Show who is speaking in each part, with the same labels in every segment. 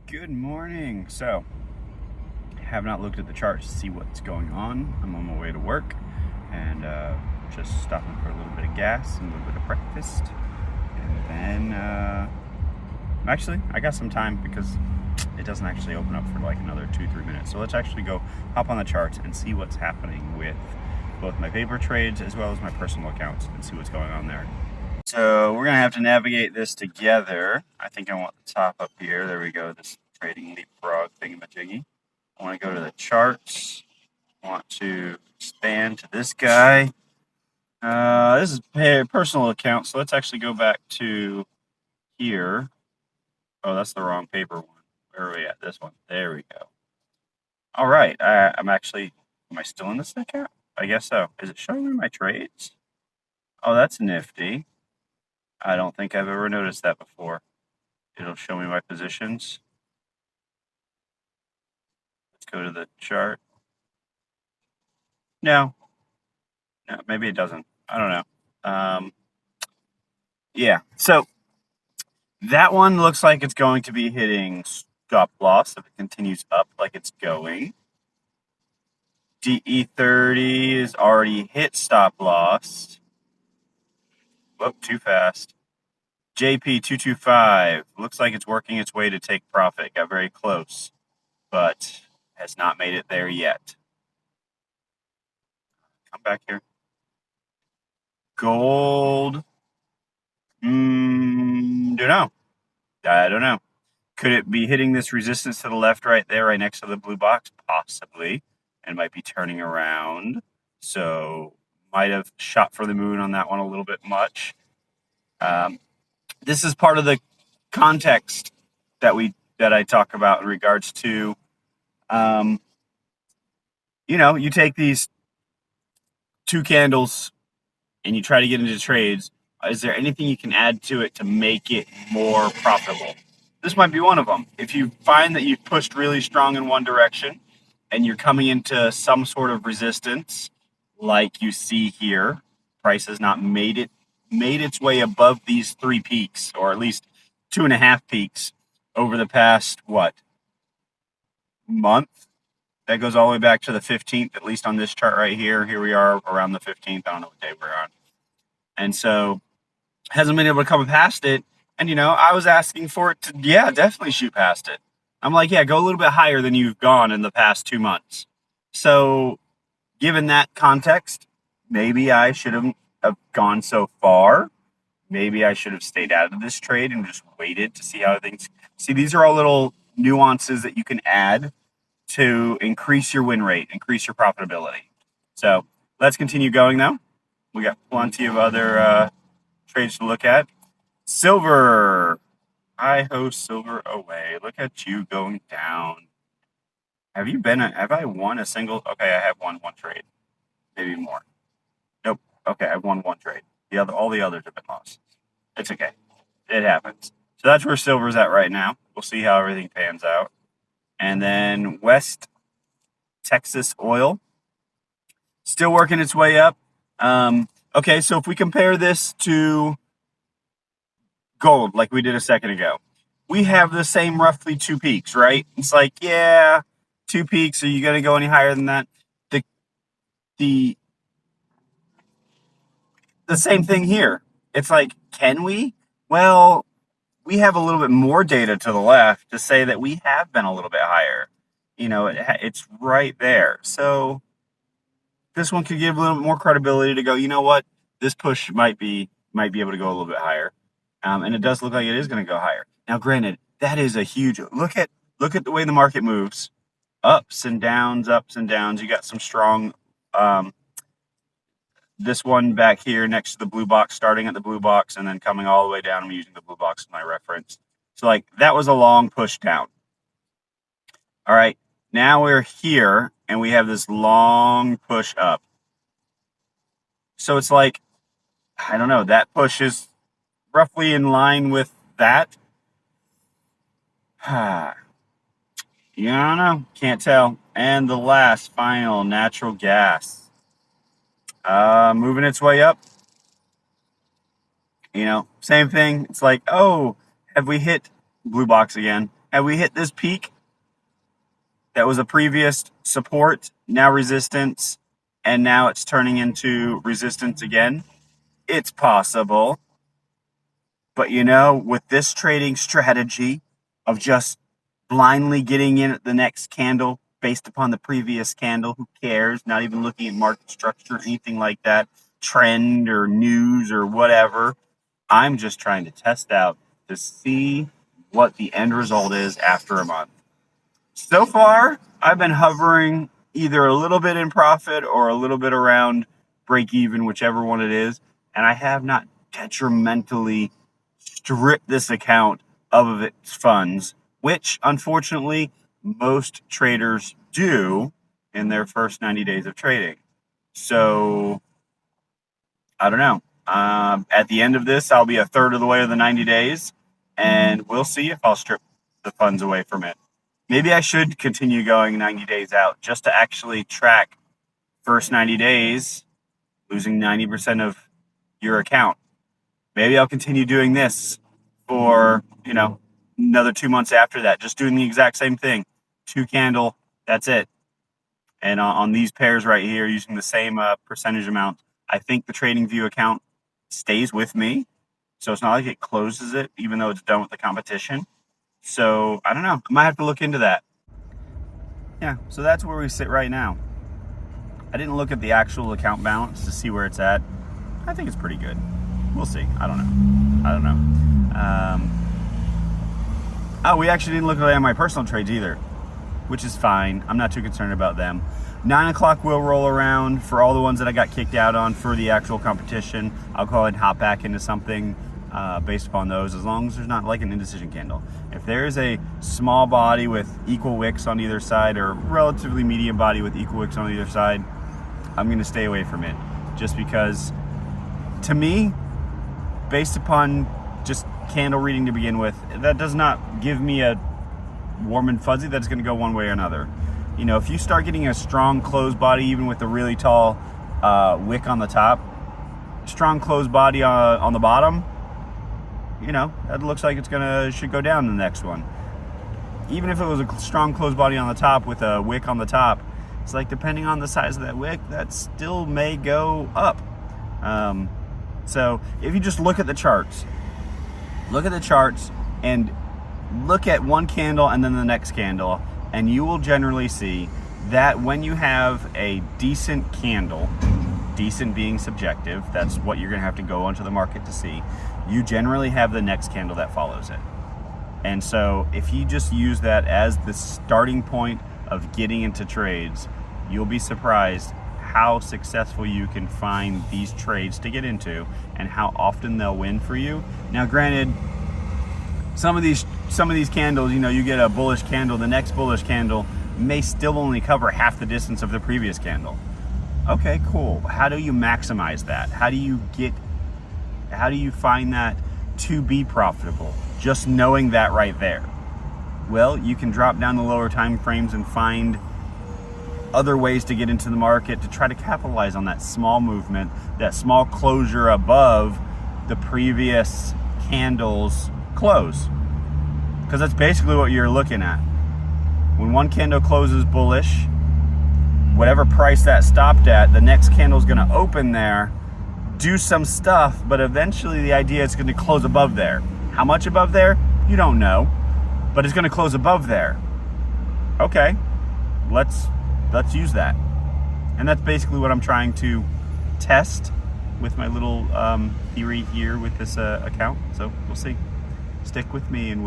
Speaker 1: Good morning. So, I have not looked at the chart to see what's going on. I'm on my way to work and just stopping for a little bit of gas and a little bit of breakfast. And then, actually, I got some time because it doesn't actually open up for like another 2-3 minutes. So let's actually go hop on the charts and see what's happening with both my paper trades as well as my personal accounts and see what's going on there. So we're gonna have to navigate this together. I think I want the top up here. There we go, this trading leapfrog thingamajiggy. I want to go to the charts. I want to expand to this guy. This is personal account, so let's actually go back to here. Oh, that's the wrong paper one. Where are we at? This one. There we go. All right. Am I still in this account? I guess so. Is it showing me my trades? Oh, that's nifty. I don't think I've ever noticed that before. It'll show me my positions. Let's go to the chart. No, maybe it doesn't. I don't know. Yeah, so that one looks like it's going to be hitting stop loss if it continues up like it's going. DE30 is already hit stop loss. Whoop, too fast. JP225 looks like it's working its way to take profit. Got very close, but has not made it there yet. Come back here. Gold. Don't know. I don't know. Could it be hitting this resistance to the left right there, right next to the blue box? Possibly. And might be turning around. So might have shot for the moon on that one a little bit much. This is part of the context that I talk about in regards to, you take these two candles and you try to get into trades. Is there anything you can add to it to make it more profitable? This might be one of them. If you find that you've pushed really strong in one direction and you're coming into some sort of resistance, like you see here, price has not made its way above these 3 peaks, or at least 2.5 peaks over the past, month? That goes all the way back to the 15th, at least on this chart right here. Here we are around the 15th. I don't know what day we're on. And so hasn't been able to come past it. And, I was asking for it to, definitely shoot past it. I'm like, go a little bit higher than you've gone in the past 2 months. So given that context, maybe I should have gone so far. Maybe I should have stayed out of this trade and just waited to see how things. See, these are all little nuances that you can add to increase your win rate, increase your profitability. So let's continue going though. We got plenty of other trades to look at. Silver. Hi-ho, silver away. Look at you going down. Have I won a single? Okay, I have won one trade. Maybe more. Nope. Okay, I've won one trade. All the others have been lost. It's okay. It happens. So that's where silver's at right now. We'll see how everything pans out. And then West Texas Oil. Still working its way up. Okay, so if we compare this to gold, like we did a second ago, we have the same roughly 2 peaks, right? It's like, 2 peaks. Are you going to go any higher than that? The same thing here. It's like, can we? Well, we have a little bit more data to the left to say that we have been a little bit higher. It's right there. So this one could give a little bit more credibility to go, you know what? This push might be able to go a little bit higher. And it does look like it is going to go higher. Now, granted, that is a huge look at the way the market moves. Ups and downs. You got some strong this one back here next to the blue box, starting at the blue box and then coming all the way down. I'm using the blue box as my reference. So that was a long push down. All right, now we're here and we have this long push up. So it's like, I don't know, that push is roughly in line with that. I don't know, can't tell. And the last final, natural gas. Moving its way up. Same thing. It's like, oh, have we hit blue box again? Have we hit this peak that was a previous support, now resistance, and now it's turning into resistance again? It's possible. But with this trading strategy of just blindly getting in at the next candle based upon the previous candle, who cares? Not even looking at market structure or anything like that, trend or news or whatever. I'm just trying to test out to see what the end result is after a month. So far, I've been hovering either a little bit in profit or a little bit around break even, whichever one it is, and I have not detrimentally stripped this account of its funds, which unfortunately most traders do in their first 90 days of trading. So I don't know. At the end of this, I'll be a third of the way of the 90 days, and we'll see if I'll strip the funds away from it. Maybe I should continue going 90 days out just to actually track first 90 days, losing 90% of your account. Maybe I'll continue doing this for, another 2 months after that, just doing the exact same thing. 2 candle, that's it. And on these pairs right here, using the same percentage amount, I think the TradingView account stays with me. So it's not like it closes it, even though it's done with the competition. So I don't know. I might have to look into that. Yeah, so that's where we sit right now. I didn't look at the actual account balance to see where it's at. I think it's pretty good. We'll see. I don't know. We actually didn't look at my personal trades either, which is fine. I'm not too concerned about them. 9 o'clock will roll around for all the ones that I got kicked out on for the actual competition. I'll go ahead and hop back into something based upon those, as long as there's not like an indecision candle. If there is a small body with equal wicks on either side, or relatively medium body with equal wicks on either side, I'm going to stay away from it. Just because, to me, based upon just candle reading to begin with, that does not give me a warm and fuzzy that's going to go one way or another. If you start getting a strong closed body, even with a really tall wick on the top, strong closed body on the bottom, that looks like should go down the next one. Even if it was a strong closed body on the top with a wick on the top, it's like, depending on the size of that wick, that still may go up. So if you just look at the charts and look at one candle and then the next candle, and you will generally see that when you have a decent candle, decent being subjective, that's what you're going to have to go onto the market to see, you generally have the next candle that follows it. And so if you just use that as the starting point of getting into trades, you'll be surprised how successful you can find these trades to get into and how often they'll win for you. Now, granted, some of these candles, you get a bullish candle, the next bullish candle may still only cover half the distance of the previous candle. Okay, cool. How do you maximize that? How do you find that to be profitable? Just knowing that right there. Well, you can drop down the lower time frames and find other ways to get into the market to try to capitalize on that small movement, that small closure above the previous candle's close. Because that's basically what you're looking at. When one candle closes bullish, whatever price that stopped at, the next candle is going to open there, do some stuff, but eventually the idea is going to close above there. How much above there? You don't know, but it's going to close above there. Okay, let's use that. And that's basically what I'm trying to test with my little theory here with this account. So we'll see. Stick with me and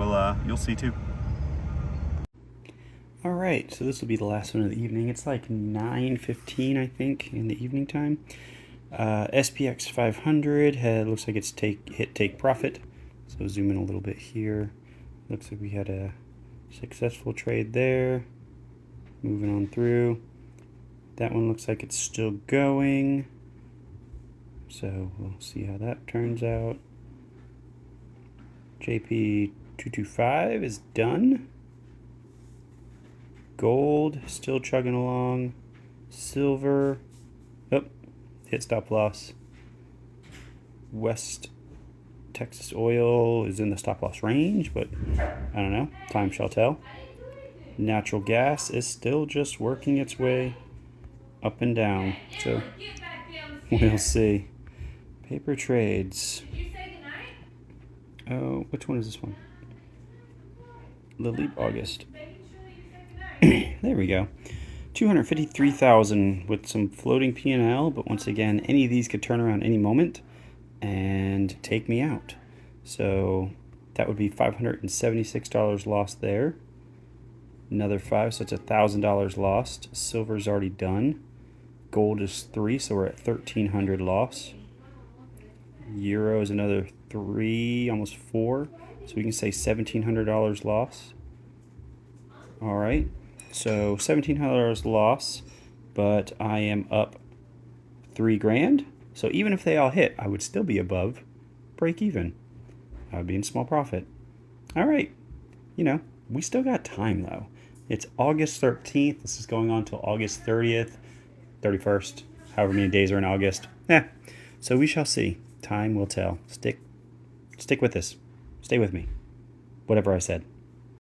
Speaker 1: you'll see too.
Speaker 2: All right, so this will be the last one of the evening. It's like 9:15, I think, in the evening time. SPX 500 looks like it's hit take profit. So zoom in a little bit here. Looks like we had a successful trade there. Moving on through. That one looks like it's still going. So we'll see how that turns out. JP 225 is done. Gold still chugging along. Silver, hit stop loss. West Texas oil is in the stop loss range, but I don't know. Time shall tell. Natural gas is still just working its way up and down, so we'll see. Paper trades. Oh, which one is this one? The Leap August. There we go. 253,000 with some floating P&L, but once again, any of these could turn around any moment and take me out. So that would be $576 lost there. Another 5, so it's $1,000 lost. Silver's already done. Gold is 3, so we're at 1,300 loss. Euro is another 3, almost 4, so we can say $1,700 loss. All right, so $1,700 loss, but I am up $3,000. So even if they all hit, I would still be above break even. I would be in small profit. All right, you know, we still got time though. It's August 13th. This is going on till August 30th, 31st, however many days are in August. So we shall see. Time will tell. Stick with this. Stay with me. Whatever I said.